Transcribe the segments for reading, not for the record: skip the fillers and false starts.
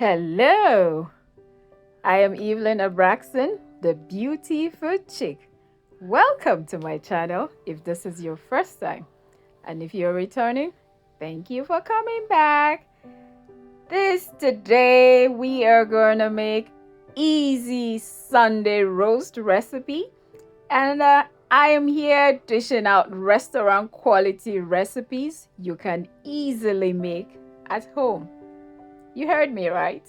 Hello, I am Evelyn Abraxton, the Beauty Food Chick. Welcome to my channel if this is your first time. And if you're returning, thank you for coming back. Today we are going to make easy Sunday roast recipe. And I am here dishing out restaurant quality recipes you can easily make at home. You heard me right.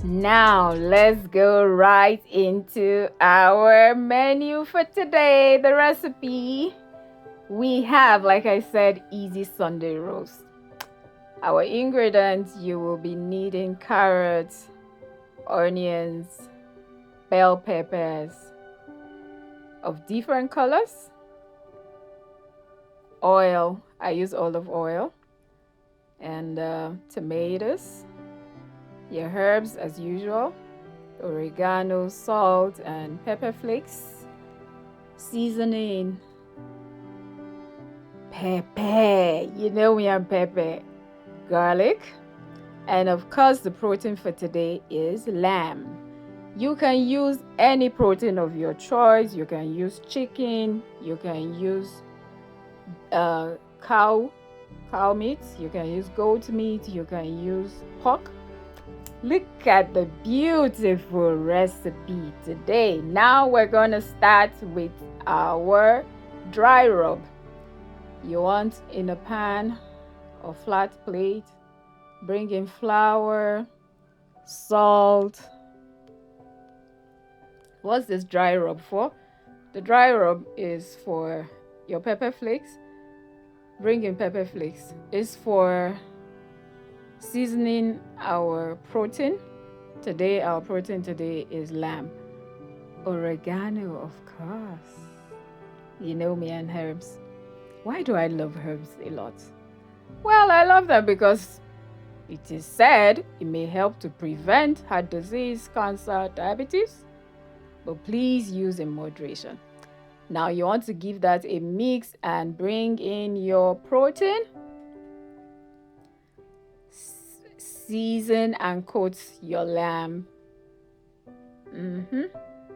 Now, let's go right into our menu for today. The recipe we have, like I said, easy Sunday roast. Our ingredients, you will be needing carrots, onions, bell peppers of different colors, oil, I use olive oil, and tomatoes, your herbs as usual, oregano, salt, and pepper flakes, seasoning, pepper, you know me and pepper, garlic, and of course the protein for today is lamb. You can use any protein of your choice. You can use chicken, you can use cow meat, you can use goat meat, you can use pork. Look at the beautiful recipe today. Now we're going to start with our dry rub. You want in a pan or flat plate, bring in flour, salt. What's this dry rub for? The dry rub is for your pepper flakes. Bring in pepper flakes. It's for seasoning our protein. Our protein today is lamb. Oregano, of course. You know me and herbs. Why do I love herbs a lot? Well, I love them because it is said it may help to prevent heart disease, cancer, diabetes, but please use in moderation. Now you want to give that a mix and bring in your protein. Season and coat your lamb.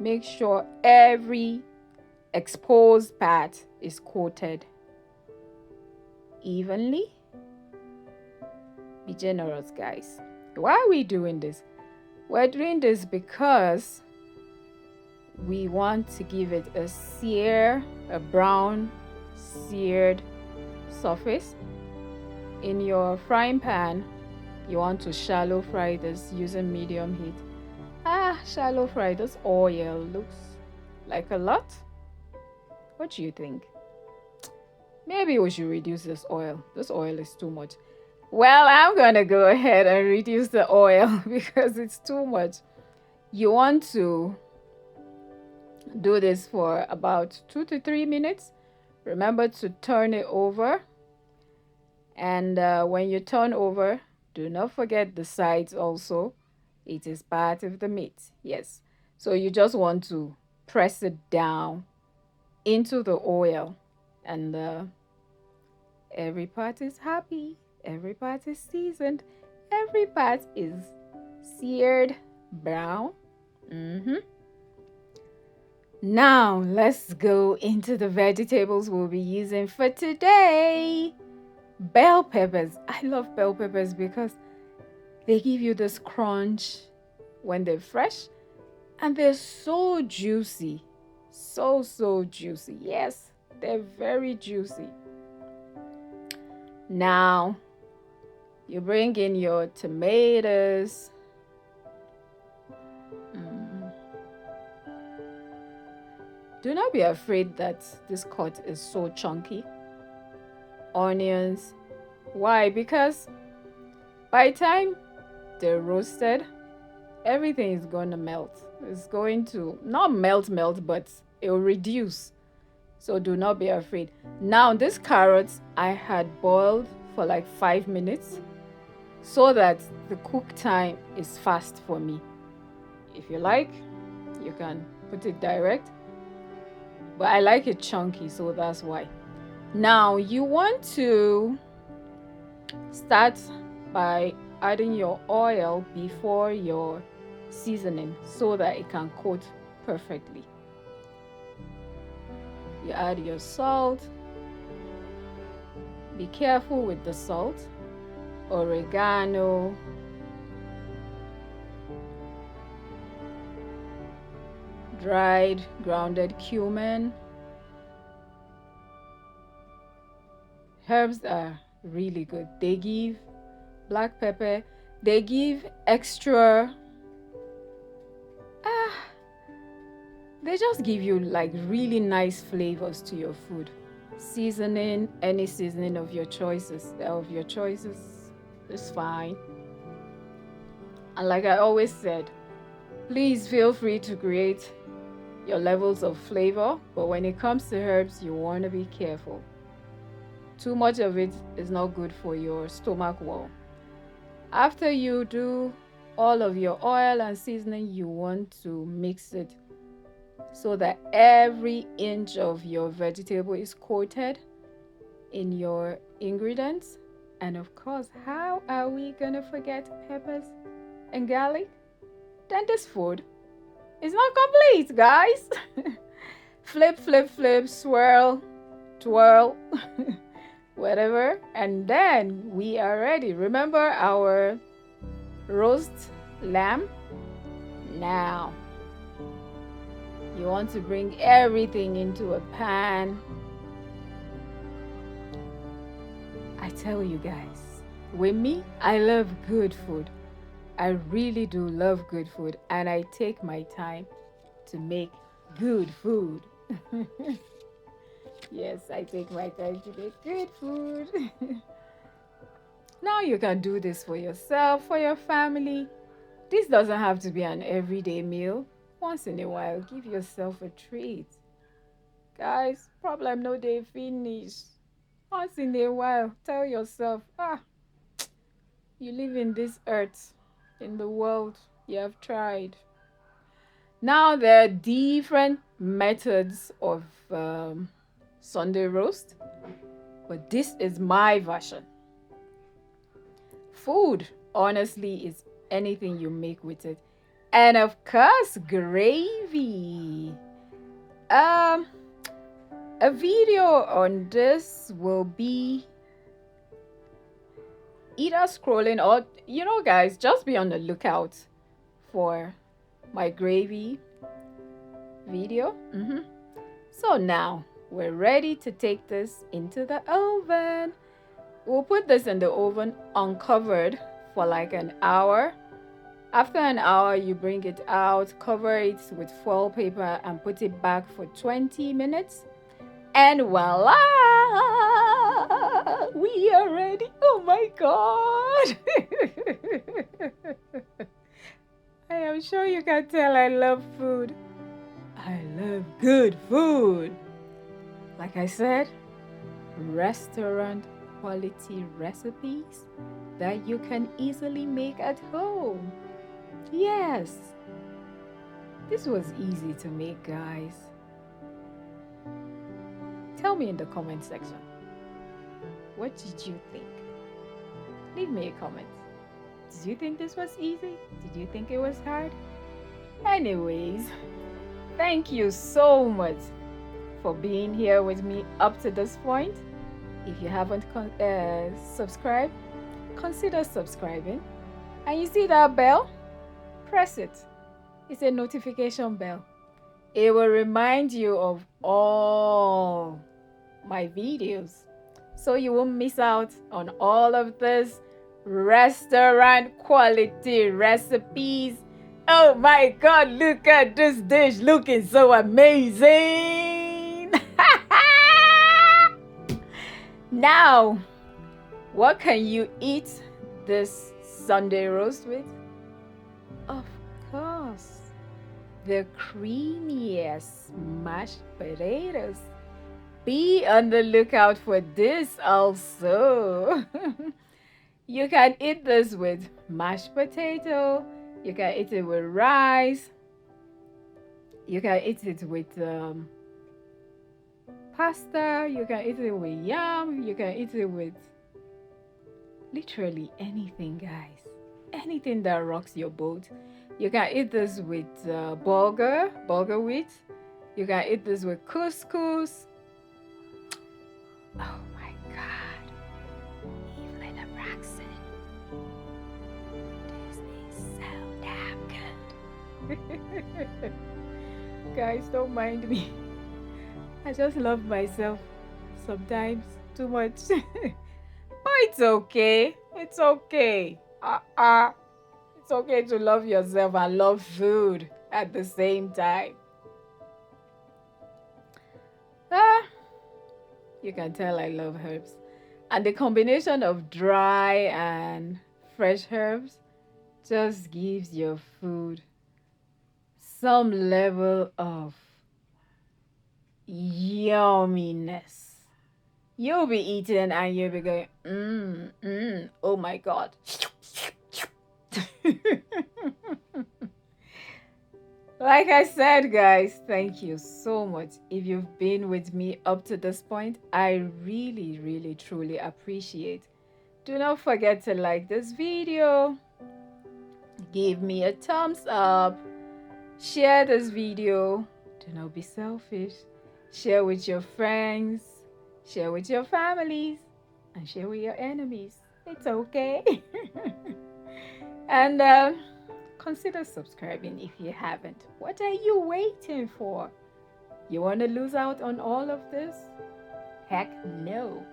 Make sure every exposed part is coated evenly. Be generous, guys. Why are we doing this? We're doing this because we want to give it a brown seared surface. In your frying pan, you want to shallow fry this using medium heat. Shallow fry. This oil looks like a lot. What do you think? Maybe we should reduce this oil. This oil is too much. Well, I'm going to go ahead and reduce the oil because it's too much. You want to do this for about 2 to 3 minutes. Remember to turn it over. And when you turn over, do not forget the sides also. It is part of the meat. Yes. So you just want to press it down into the oil. And every part is happy. Every part is seasoned. Every part is seared brown. Now let's go into the vegetables we'll be using for today. Bell peppers. I love bell peppers because they give you this crunch when they're fresh and they're so juicy. So juicy. Yes, they're very juicy. Now you bring in your tomatoes. Do not be afraid that this cut is so chunky. Onions. Why? Because by the time they're roasted, everything is going to melt. It's going to not melt, but it will reduce. So do not be afraid. Now, these carrots I had boiled for like 5 minutes so that the cook time is fast for me. If you like, you can put it direct, but I like it chunky, so that's why. Now, you want to start by adding your oil before your seasoning so that it can coat perfectly. You add your salt. Be careful with the salt. Oregano. Dried grounded cumin. Herbs are really good. They give black pepper. They give extra. They just give you like really nice flavors to your food. Seasoning, any seasoning of your choices is fine. And like I always said, please feel free to create your levels of flavor, but when it comes to herbs, you want to be careful. Too much of it is not good for your stomach wall. After you do all of your oil and seasoning, you want to mix it so that every inch of your vegetable is coated in your ingredients. And of course, how are we gonna forget peppers and garlic? Then this food is not complete, guys. Flip, flip, flip, swirl, twirl, whatever. And then we are ready. Remember our roast lamb? Now, you want to bring everything into a pan. I tell you guys, with me, I love good food. I really do love good food, and I take my time to make good food. Yes, I take my time to make good food. Now you can do this for yourself, for your family. This doesn't have to be an everyday meal. Once in a while, give yourself a treat. Guys, problem no day finish. Once in a while, tell yourself, you live in this earth, in the world, you have tried. Now there are different methods of Sunday roast, but this is my version. Food, honestly, is anything you make with it. And of course, gravy. A video on this will be either scrolling or, guys, just be on the lookout for my gravy video. So now we're ready to take this into the oven. We'll put this in the oven uncovered for like an hour. After an hour, you bring it out, cover it with foil paper, and put it back for 20 minutes. And voila! We are ready. Oh my God! I am sure you can tell I love food. I love good food. Like I said, restaurant quality recipes that you can easily make at home. Yes, this was easy to make, guys. Tell me in the comment section, what did you think? Leave me a comment. Did you think this was easy? Did you think it was hard? Anyways, thank you so much for being here with me up to this point. If you haven't subscribed, consider subscribing. And you see that bell? Press it. It's a notification bell. It will remind you of all my videos, so you won't miss out on all of this restaurant quality recipes. Oh my God, look at this dish looking so amazing. Now, what can you eat this Sunday roast with? Of course, the creamiest mashed potatoes. be on the lookout for this also. You can eat this with mashed potato. You can eat it with rice. You can eat it with pasta. You can eat it with yam. You can eat it with literally anything, guys. Anything that rocks your boat. You can eat this with bulgur wheat. You can eat this with couscous. Oh my God. Evelyn Braxton. This is so damn good. Guys, don't mind me. I just love myself sometimes too much. But it's okay. It's okay. It's okay to love yourself and love food at the same time. You can tell I love herbs. And the combination of dry and fresh herbs just gives your food some level of yumminess. You'll be eating and you'll be going, oh my God. Like I said, guys, thank you so much. If you've been with me up to this point, I really, really, truly appreciate. Do not forget to like this video, give me a thumbs up, share this video. Do not be selfish. Share with your friends, share with your families, and share with your enemies. It's okay. And consider subscribing if you haven't. What are you waiting for? You want to lose out on all of this? Heck no.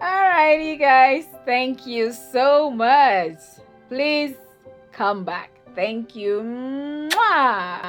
Alrighty, guys. Thank you so much. Please come back. Thank you. Mwah!